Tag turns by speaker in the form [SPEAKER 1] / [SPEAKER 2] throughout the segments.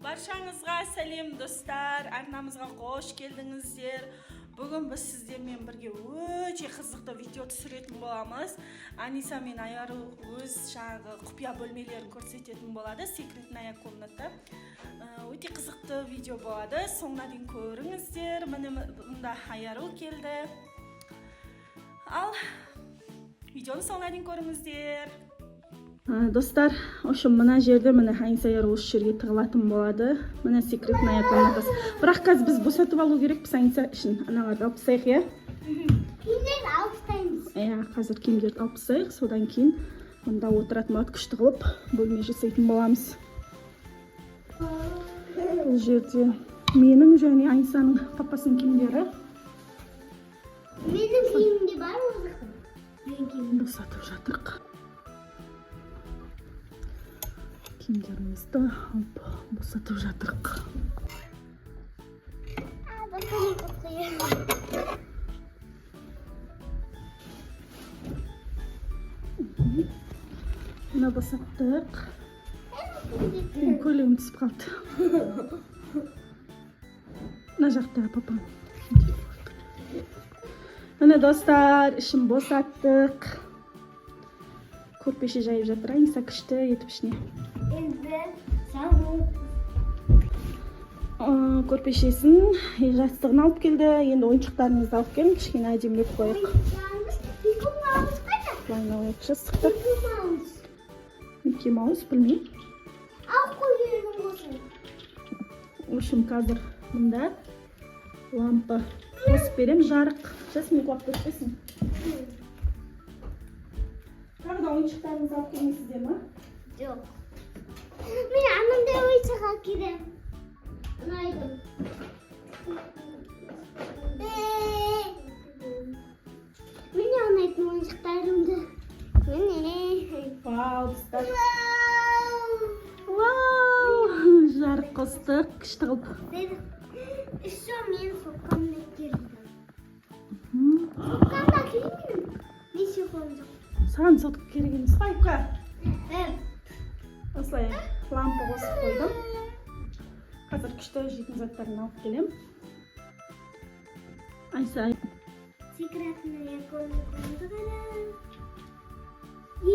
[SPEAKER 1] Баршаңызға сәлем достар, арнамызға қош келдіңіздер. Бүгін біз сіздермен бірге өте қызықты видео түсіретін боламыз. Аниса мен Айару өз жаңағы құпия бөлмелерін көрсететін болады. Секретная комната. Өте қызықты видео болады. Соңына дейін көріңіздер. Міне мұнда Айару келді. Ал видеоны соңына дейін көріңіздер. Достар, ошым мына жерде міне Аниса Айару осы жерге тығылатын болады. Міне секретная комнатасы. Бірақ қазір біз босатып алу керекпіз Аниса үшін. Аналарды алып тастайық, иә?
[SPEAKER 2] Киімдерді алып тастаймыз.
[SPEAKER 1] Иә, қазір киімдерді алып тастайық. Содан кейін мұнда отыратын болады, күшті қылып бөлме жасайтын боламыз. Бұл жерде менің және Анисаның папасының киімдері.
[SPEAKER 2] Менің киімімде бар ма? Менің киімім.
[SPEAKER 1] Босатып жатырық. Киімдерімізді алып босатып жатырық. Мына босаттық. Көйлегім түсіп қалды. Мына жақта папам. Міне достар, ішін босаттық. Көрпеше жайып жатыр. Аниса күшті етіп ішіне.
[SPEAKER 2] Енді сау.
[SPEAKER 1] Көрпешесін, жастығын алып келді. Енді ойыншықтарымызды алып келін, кішкене әдемілеп қойық. Плайна ойық жастықты. Микки Маус, білмейм.
[SPEAKER 2] Ал қойырым болсын.
[SPEAKER 1] Ошым қазір мұнда лампа қосып берем, жарық. Жасын ұйқылап көрпесін. Тағы да ойыншықтарыңызды алып келмейсіздер ма?
[SPEAKER 2] Жоқ. Мен анандай ойыншыққа келем. Ұнайды. Міне ұнайтын ойыншықтарымды. Міне.
[SPEAKER 1] Вау, достар. Вау, жарық қостық, күшті қылып.
[SPEAKER 2] Еще мен соққамда келдім. Соққамда келдім. Мен соққам жоқ.
[SPEAKER 1] Саған сотық керек емес, пайыпқа. Осылай лампа қосып қойдым. Қазір күшті жейтін заттарын алып келем. Айса.
[SPEAKER 2] Секретная комната. И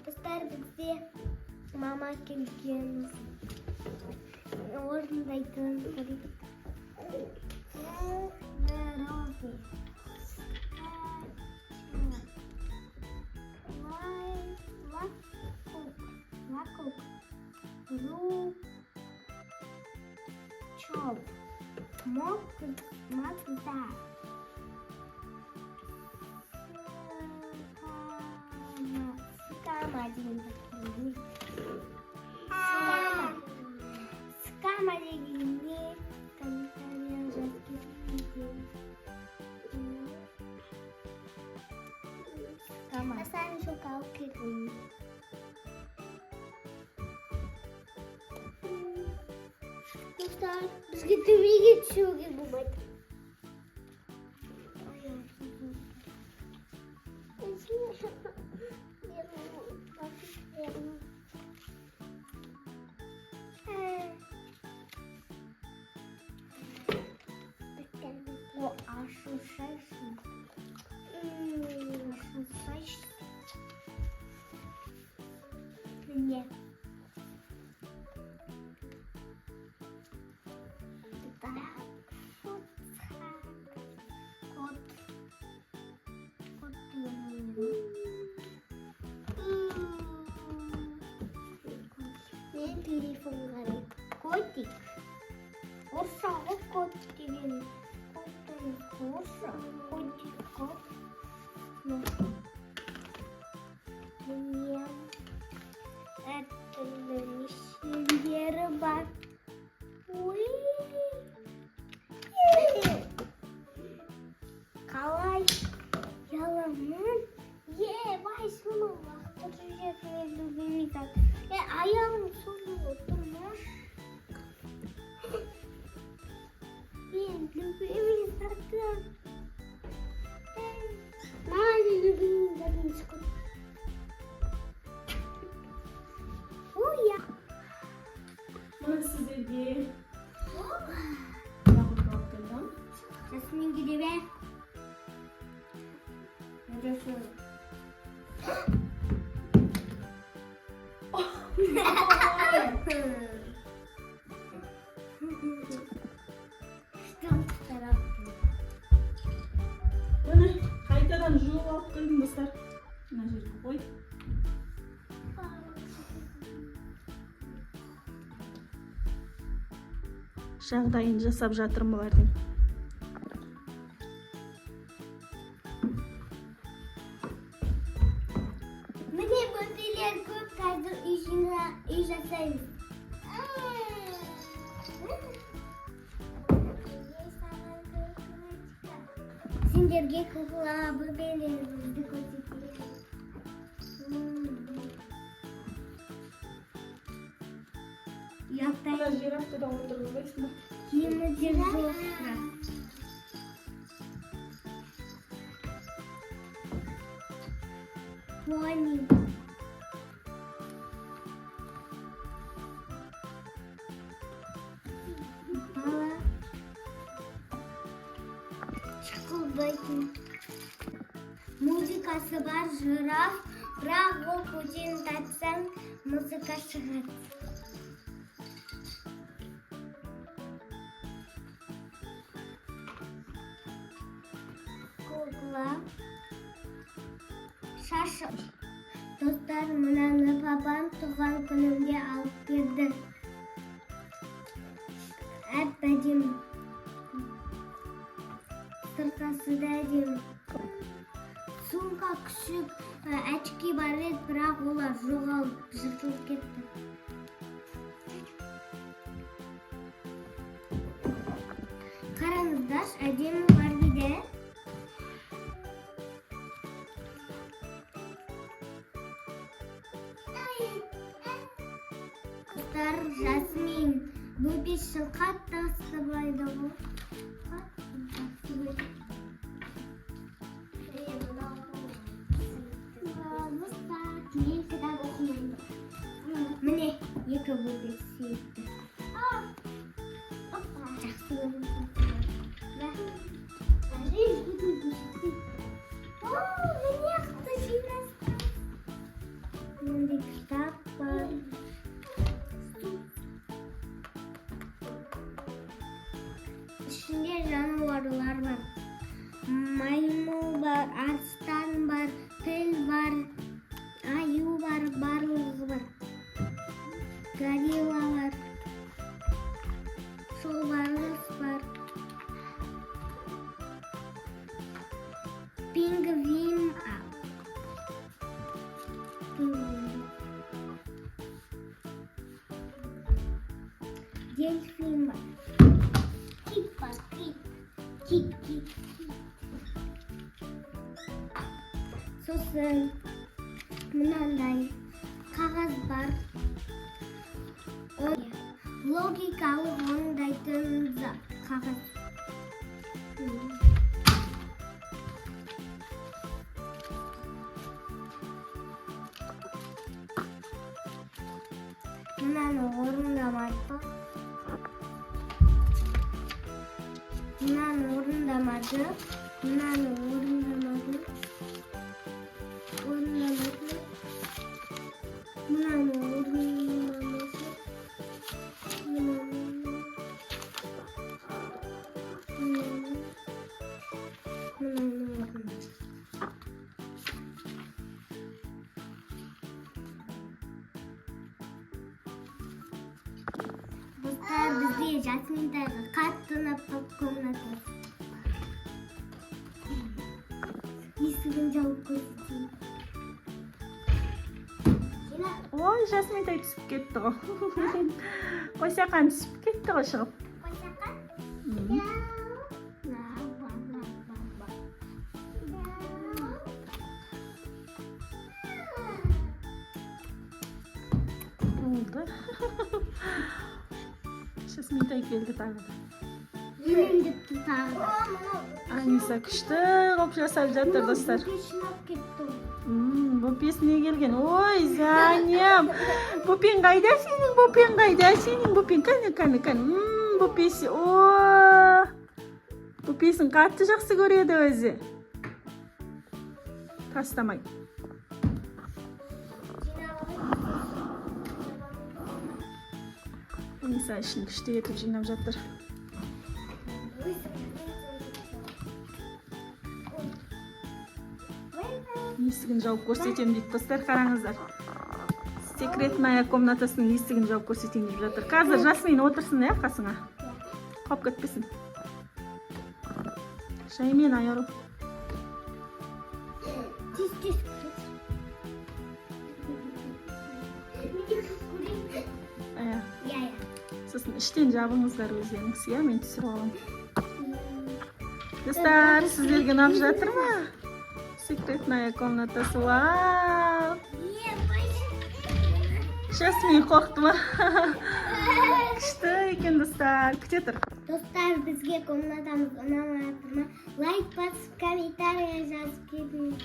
[SPEAKER 2] достар, бізде мама келген. Орындайтын. Чоп. Мата. Скама деген. Скама дегенде комментария жазып кетіңіздер. Скама. Асан жоқ алып кетейін. Достар, бізге төбеге түсуге болмайды. Ошушайсың. Міне. Мен телефон қарайым. Котик. Орысшаға кот деген. Орысша. Котик кот. Міне. Әртүрлі мешендері бар. Ой. Қалай? Яламын. Бай сұның вақты жүретін білмейді. Аяғым сұны отырмаш. Мен любимый закон. Жасын.
[SPEAKER 1] Міне қайтадан жуып алып келдім достар. Мына жерге қой. Жағдайын жасап жатырмын бұлардың.
[SPEAKER 2] Міне бөпелер көп, қазір үй жасаймыз. Сендерге кукла бөпелерімізді көрсетейін.
[SPEAKER 1] Мына
[SPEAKER 2] Ұяқтайын.
[SPEAKER 1] жирафтыда отырғызбайсың ба?
[SPEAKER 2] Киімі де жоқ. Пони. Бала. Шықылдайтын. Музыкасы бар жираф, бірақ ол көтен татсаң, музыка шығады. Кукла. Шашы. Достар, мынаны папам туған күнімде алып берді. Әп-әдемі. Сырқасы да әдемі. Сумка күшік, очки бар еді, бірақ олар жоғалып, жыртылып кетті. Қараңыздар, әдемі бар дейді. Достар, Жасмин бөпесін қатты ыстыбайды ғой. Мен кітап оқымайды. Міне, екі бөпес сүйікті. Жақсы міне ақты жинастым. Менде кітап бар. İçinde canavarlar var. Maymun var, arslan var, fil var, ayı var, balık var. Gorilla var. Şovalıs var. Pingvin var. Delfin var. Kit var, kit. Sosun mынандай қағаз бар. Логикалық орындайтын қағаз. Мынаны орындамады. Мынаны орындамады. Мынаны орындамады. Мынаны орындамады. Достар, бізде Жасминдағы қатты ұнап комната. Есігін жауып көрсетейін.
[SPEAKER 1] Ой, Жасминтай түсіп кетті ғой. Қойсақан түсіп кетті ғой шығып.
[SPEAKER 2] Қойсақан?
[SPEAKER 1] Oldu. Жасминтай келді тағы да.
[SPEAKER 2] Үйрендіпті тағы да.
[SPEAKER 1] Аниса күшті қылып жасап жатыр достар.
[SPEAKER 2] Шынап кетті.
[SPEAKER 1] Бөпесіне келген. Ой, Заням. Бөпең қайда сенің? Бөпең қайда сенің? Бөпең кәні. Бөпесі. О! Бөпесін қатты жақсы көреді өзі. Тастамай. Аниса ішін күшті етіп жинап жатыр. Есігін жауып көрсетемін дейді достар, қараңыздар. Секретная комнатасының есігін жауып көрсетейін деп жатыр. Қазір Жасмин отырсын, қасыңа. Қап кетпесін. Шаймен айару. Сосын іштен жабыңыздар өздеріңіз, мен түсіріп аламын. Достар, сіздерге ұнап жатыр ма? Секретная комнатасы. Вау! Жасмин қорқты ма? Күшті екен достар. Күте тұр.
[SPEAKER 2] Достар, бізге комнатамыз ұнамай жатыр ма? Лайк басып, комментария жазып кетіңіз.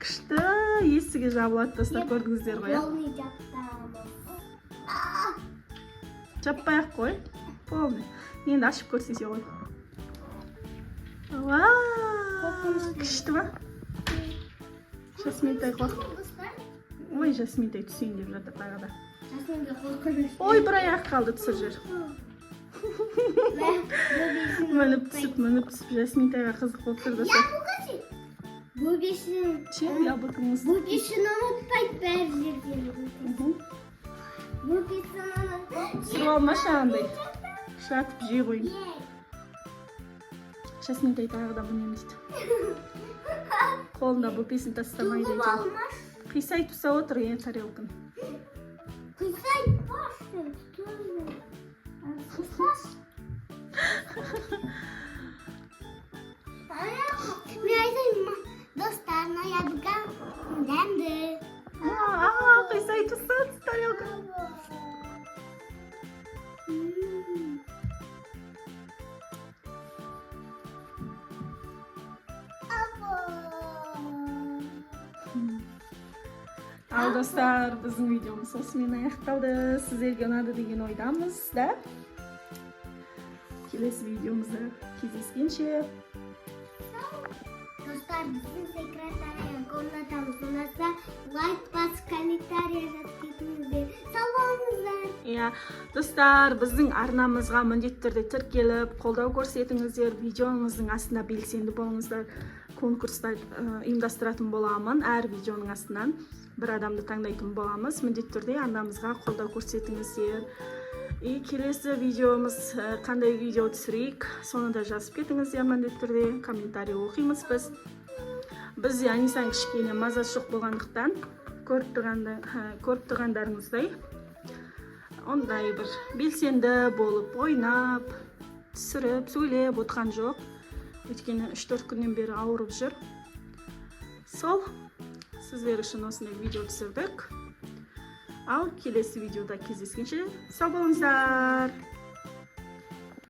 [SPEAKER 1] Күшті, есігі жабылады достар, көрдіңіздер ғой.
[SPEAKER 2] Полный жаптамыз.
[SPEAKER 1] Жаппай-ақ қой. Полный. Енді ашып көрсесе ғой. Вау! Күшті ма? Жасминтай қорқты. Ой, Жасминтай түсейін деп жатыр тағада.
[SPEAKER 2] Жасминге қорқыныш.
[SPEAKER 1] Ой, бір аяқ қалды түсір жер. Мініп түсіп, Жасминтайға қызық болып тұр достар.
[SPEAKER 2] Бөбесін.
[SPEAKER 1] Чем яблокыңыз?
[SPEAKER 2] Бөбесін ұмытпайды бәр жерден. Бөбесін ұмытпайды.
[SPEAKER 1] Сұрып алмашы андай. Шатып жей қойын. Жасминтай тағы да бұнем дейді. Қолында бөпесін тастамайды. Қисай тұса отыр тарелкін.
[SPEAKER 2] Қисай башын. Қисаш. Мен айтайын ма? Достар, ноябрьға дәмді.
[SPEAKER 1] Қисай тұса тарелкін. Ал достар, біздің видеомыз осымен аяқталды. Сіздерге ұнады деген ойдамыз да. Келесі видеомызда кездескенше.
[SPEAKER 2] Достар, біздің секретария комнатамыз ұнаса, лайк басып, комментария жазып кетіңіздер. Сау болыңыздар.
[SPEAKER 1] Достар, біздің арнамызға міндетті түрде тіркеліп, қолдау көрсетіңіздер. Видеоңыздың астына белсенді болыңыздар. Конкурстар ұйымдастыратын боламын. Әр видеоның астынан бір адамды таңдайтын боламыз. Міндетті түрде арнамызға қолдау көрсетіңіздер. Келесі видеомыз қандай видео түсірейік, соны да жазып кетіңіздер міндетті түрде. Комментарий оқимыз біз. Бізде Анисаның кішкене мазасы жоқ болғандықтан, көріп тұрғандарыңыздай, ондай бір белсенді болып, ойнап, түсіріп, сөйлеп отқан жоқ. Өйткені 3-4 күннен бері ауырып жүр. Сол, сіздер үшін осындай видео түсірдік. Ал келесі видеода кездескенше сау болыңыздар.